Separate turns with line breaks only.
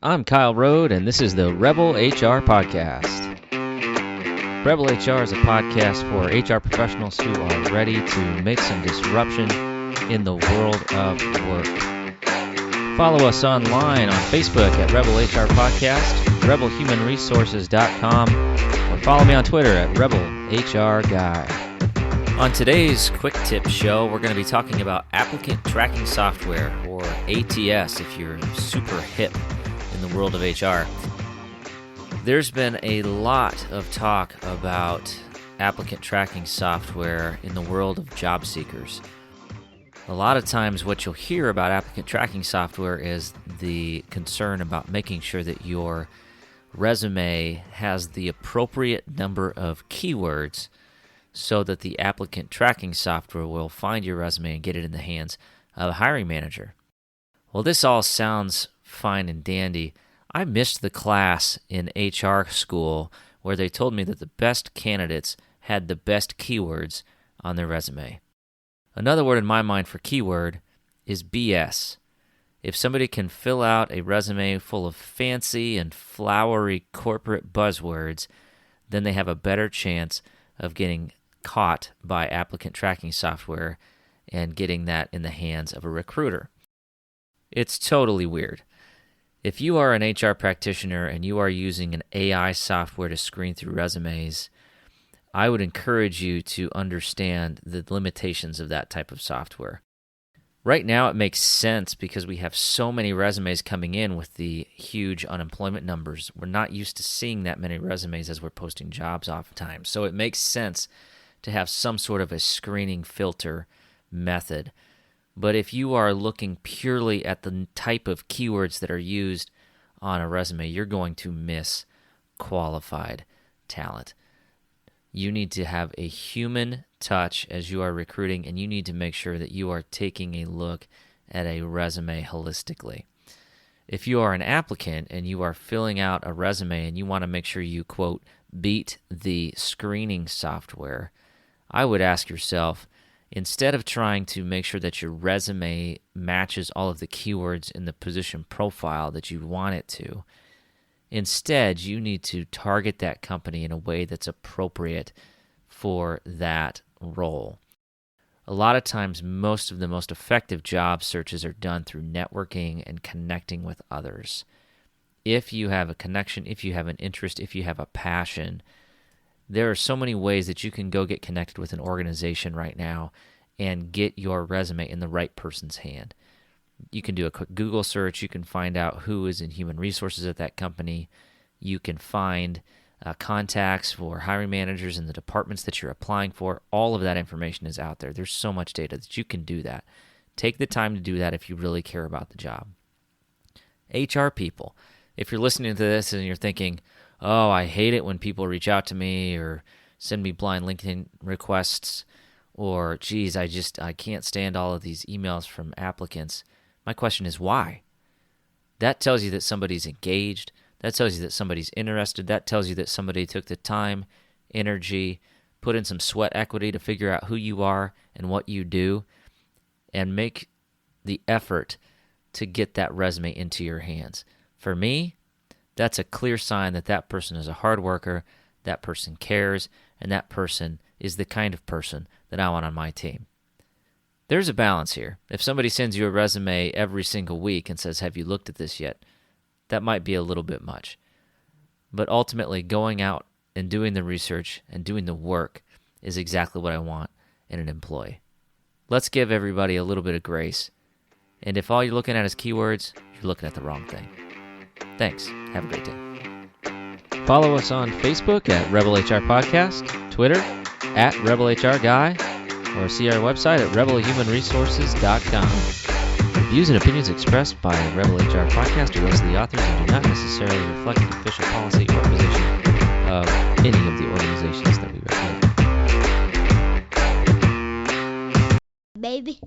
I'm Kyle Rode, and this is the Rebel HR Podcast. Rebel HR is a podcast for HR professionals who are ready to make some disruption in the world of work. Follow us online on Facebook at Rebel HR Podcast, rebelhumanresources.com, or follow me on Twitter at Rebel HR Guy. On today's Quick Tip show, we're going to be talking about Applicant Tracking Software, or ATS, if you're super hip in the world of HR. There's been a lot of talk about applicant tracking software in the world of job seekers. A lot of times what you'll hear about applicant tracking software is the concern about making sure that your resume has the appropriate number of keywords so that the applicant tracking software will find your resume and get it in the hands of a hiring manager. Well, this all sounds fine and dandy. I missed the class in HR school where they told me that the best candidates had the best keywords on their resume. Another word in my mind for keyword is BS. If somebody can fill out a resume full of fancy and flowery corporate buzzwords, then they have a better chance of getting caught by applicant tracking software and getting that in the hands of a recruiter. It's totally weird. If you are an HR practitioner and you are using an AI software to screen through resumes, I would encourage you to understand the limitations of that type of software. Right now, it makes sense because we have so many resumes coming in with the huge unemployment numbers. We're not used to seeing that many resumes as we're posting jobs oftentimes. So it makes sense to have some sort of a screening filter method. But if you are looking purely at the type of keywords that are used on a resume, you're going to miss qualified talent. You need to have a human touch as you are recruiting, and you need to make sure that you are taking a look at a resume holistically. If you are an applicant and you are filling out a resume and you want to make sure you, quote, beat the screening software, I would ask yourself, instead of trying to make sure that your resume matches all of the keywords in the position profile that you want it to, instead you need to target that company in a way that's appropriate for that role. A lot of times, most of the most effective job searches are done through networking and connecting with others. If you have a connection, if you have an interest, if you have a passion, there are so many ways that you can go get connected with an organization right now and get your resume in the right person's hand. You can do a quick Google search. You can find out who is in human resources at that company. You can find contacts for hiring managers in the departments that you're applying for. All of that information is out there. There's so much data that you can do that. Take the time to do that if you really care about the job. HR people, if you're listening to this and you're thinking, oh, I hate it when people reach out to me or send me blind LinkedIn requests, or, geez, I can't stand all of these emails from applicants. My question is, why? That tells you that somebody's engaged. That tells you that somebody's interested. That tells you that somebody took the time, energy, put in some sweat equity to figure out who you are and what you do, and make the effort to get that resume into your hands. For me, that's a clear sign that that person is a hard worker, that person cares, and that person is the kind of person that I want on my team. There's a balance here. If somebody sends you a resume every single week and says, have you looked at this yet? That might be a little bit much. But ultimately, going out and doing the research and doing the work is exactly what I want in an employee. Let's give everybody a little bit of grace. And if all you're looking at is keywords, you're looking at the wrong thing. Thanks. Have a great day. Follow us on Facebook at Rebel HR Podcast, Twitter at Rebel HR Guy, or see our website at rebelhumanresources.com. Views and opinions expressed by Rebel HR Podcast are those of the authors and do not necessarily reflect the official policy or position of any of the organizations that we represent.
Baby.